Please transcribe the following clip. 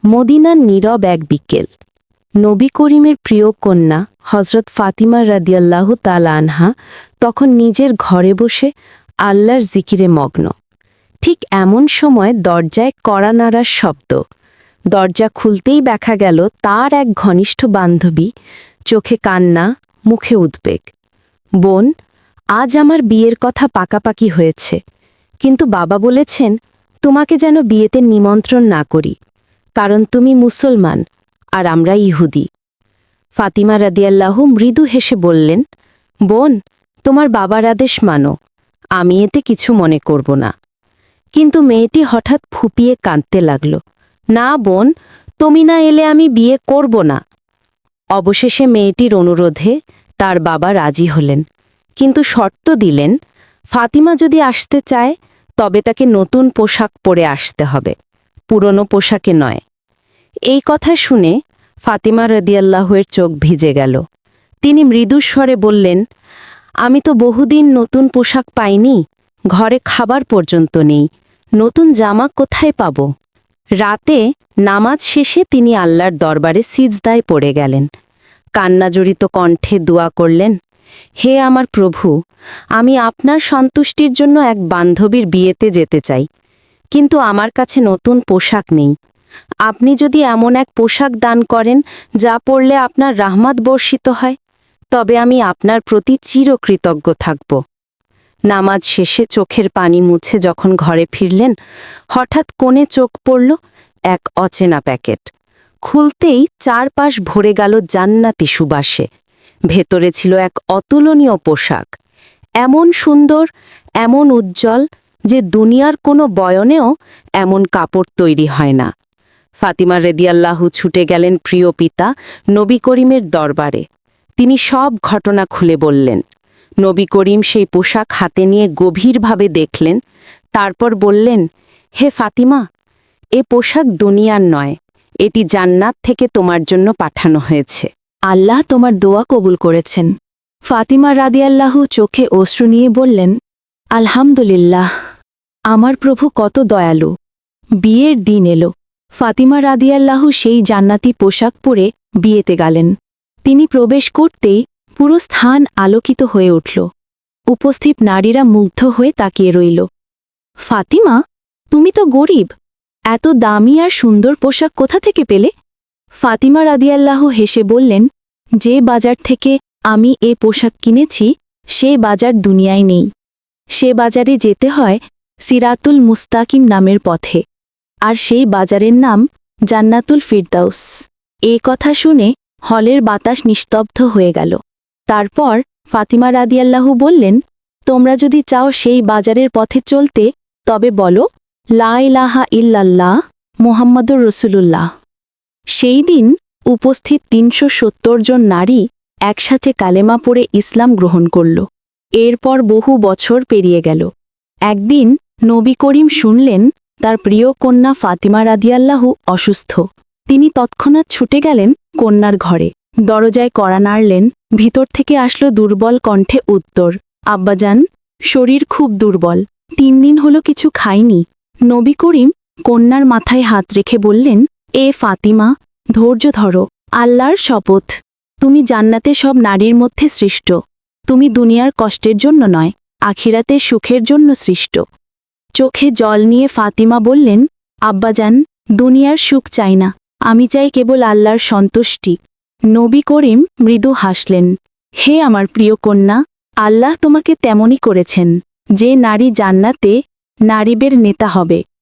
মদিনার নীরব এক বিকেল। নবী করিমের প্রিয় কন্যা হজরত ফাতিমা রাদিয়াল্লাহু তাআলা আনহা তখন নিজের ঘরে বসে আল্লাহর জিকিরে মগ্ন। ঠিক এমন সময় দরজায় কড়া নাড়ার শব্দ। দরজা খুলতেই দেখা গেল তার এক ঘনিষ্ঠ বান্ধবী, চোখে কান্না, মুখে উদ্বেগ। বোন, আজ আমার বিয়ের কথা পাকাপাকি হয়েছে, কিন্তু বাবা বলেছেন তোমাকে যেন বিয়েতে নিমন্ত্রণ না করি, কারণ তুমি মুসলমান আর আমরা ইহুদি। ফাতিমা রাদিয়াল্লাহু মৃদু হেসে বললেন, বোন, তোমার বাবার আদেশ মানো, আমি এতে কিছু মনে করব না। কিন্তু মেয়েটি হঠাৎ ফুপিয়ে কাঁদতে লাগল, না বোন, তুমি না এলে আমি বিয়ে করব না। অবশেষে মেয়েটির অনুরোধে তার বাবা রাজি হলেন, কিন্তু শর্ত দিলেন, ফাতিমা যদি আসতে চায় তবে তাকে নতুন পোশাক পরে আসতে হবে, পুরনো পোশাকে নয়। এই কথা শুনে ফাতিমা রাদিয়াল্লাহুয়ের চোখ ভিজে গেল। তিনি মৃদুস্বরে বললেন, আমি তো বহুদিন নতুন পোশাক পাইনি, ঘরে খাবার পর্যন্ত নেই, নতুন জামা কোথায় পাব? রাতে নামাজ শেষে তিনি আল্লাহর দরবারে সিজদায় পড়ে গেলেন। কান্নাজড়িত কণ্ঠে দোয়া করলেন, হে আমার প্রভু, আমি আপনার সন্তুষ্টির জন্য এক বান্ধবীর বিয়েতে যেতে চাই, কিন্তু আমার কাছে নতুন পোশাক নেই। আপনি যদি এমন এক পোশাক দান করেন যা পরলে আপনার রাহমাত বর্ষিত হয়, তবে আমি আপনার প্রতি চিরকৃতজ্ঞ থাকব। নামাজ শেষে চোখের পানি মুছে যখন ঘরে ফিরলেন, হঠাৎ কোণে চোখ পড়ল এক অচেনা প্যাকেট। খুলতেই চারপাশ ভরে গেল জান্নাতি সুবাসে। ভেতরে ছিল এক অতুলনীয় পোশাক, এমন সুন্দর, এমন উজ্জ্বল যে দুনিয়ার কোনো বয়নেও এমন কাপড় তৈরি হয় না। ফাতিমা রাদিয়াল্লাহু ছুটে গেলেন প্রিয় পিতা নবী করিমের দরবারে। তিনি সব ঘটনা খুলে বললেন। নবী করিম সেই পোশাক হাতে নিয়ে গভীরভাবে দেখলেন, তারপর বললেন, হে ফাতিমা, এ পোশাক দুনিয়ার নয়, এটি জান্নাত থেকে তোমার জন্য পাঠানো হয়েছে। আল্লাহ তোমার দোয়া কবুল করেছেন। ফাতিমা রাদিয়াল্লাহু চোখে অশ্রু নিয়ে বললেন, আলহামদুলিল্লাহ, আমার প্রভু কত দয়ালু। বিয়ের দিন এলো। ফাতিমা রাদিয়াল্লাহু সেই জান্নাতি পোশাক পরে বিয়েতে গেলেন। তিনি প্রবেশ করতেই পুরো স্থান আলোকিত হয়ে উঠল। উপস্থিত নারীরা মুগ্ধ হয়ে তাকিয়ে রইল। ফাতিমা, তুমি তো গরিব, এত দামি আর সুন্দর পোশাক কোথা থেকে পেলে? ফাতিমা রাদিয়াল্লাহু হেসে বললেন, যে বাজার থেকে আমি এ পোশাক কিনেছি সে বাজার দুনিয়ায় নেই। সে বাজারে যেতে হয় সিরাতুল মুস্তাকিম নামের পথে, আর সেই বাজারের নাম জান্নাতুল ফিরদাউস। এ কথা শুনে হলের বাতাস নিস্তব্ধ হয়ে গেল। তারপর ফাতিমা রাদিয়াল্লাহু বললেন, তোমরা যদি চাও সেই বাজারের পথে চলতে, তবে বলো, লা ইলাহা ইল্লাল্লাহ মুহাম্মাদুর রাসূলুল্লাহ। সেই দিন উপস্থিত ৩৭০ জন নারী একসাথে কালেমা পড়ে ইসলাম গ্রহণ করল। এরপর বহু বছর পেরিয়ে গেল। একদিন নবী করিম শুনলেন তার প্রিয় কন্যা ফাতিমা রাদিয়াল্লাহু অসুস্থ। তিনি তৎক্ষণাৎ ছুটে গেলেন কন্যার ঘরে। দরজায় কড়া নাড়লেন। ভিতর থেকে আসলো দুর্বল কণ্ঠে উত্তর, আব্বাজান, শরীর খুব দুর্বল, ৩ দিন হলো কিছু খাইনি। নবী করিম কন্যার মাথায় হাত রেখে বললেন, এ ফাতিমা, ধৈর্য ধরো, আল্লাহর শপথ, তুমি জান্নাতে সব নারীর মধ্যে সৃষ্ট। তুমি দুনিয়ার কষ্টের জন্য নয়, আখিরাতের সুখের জন্য সৃষ্ট। চোখে জল নিয়ে ফাতিমা বললেন, আব্বাজান, দুনিয়ার সুখ চাই না, আমি চাই কেবল আল্লাহর সন্তুষ্টি। নবী করিম মৃদু হাসলেন, হে আমার প্রিয় কন্যা, আল্লাহ তোমাকে তেমনই করেছেন। যে নারী জান্নাতে নারীবের নেতা হবে,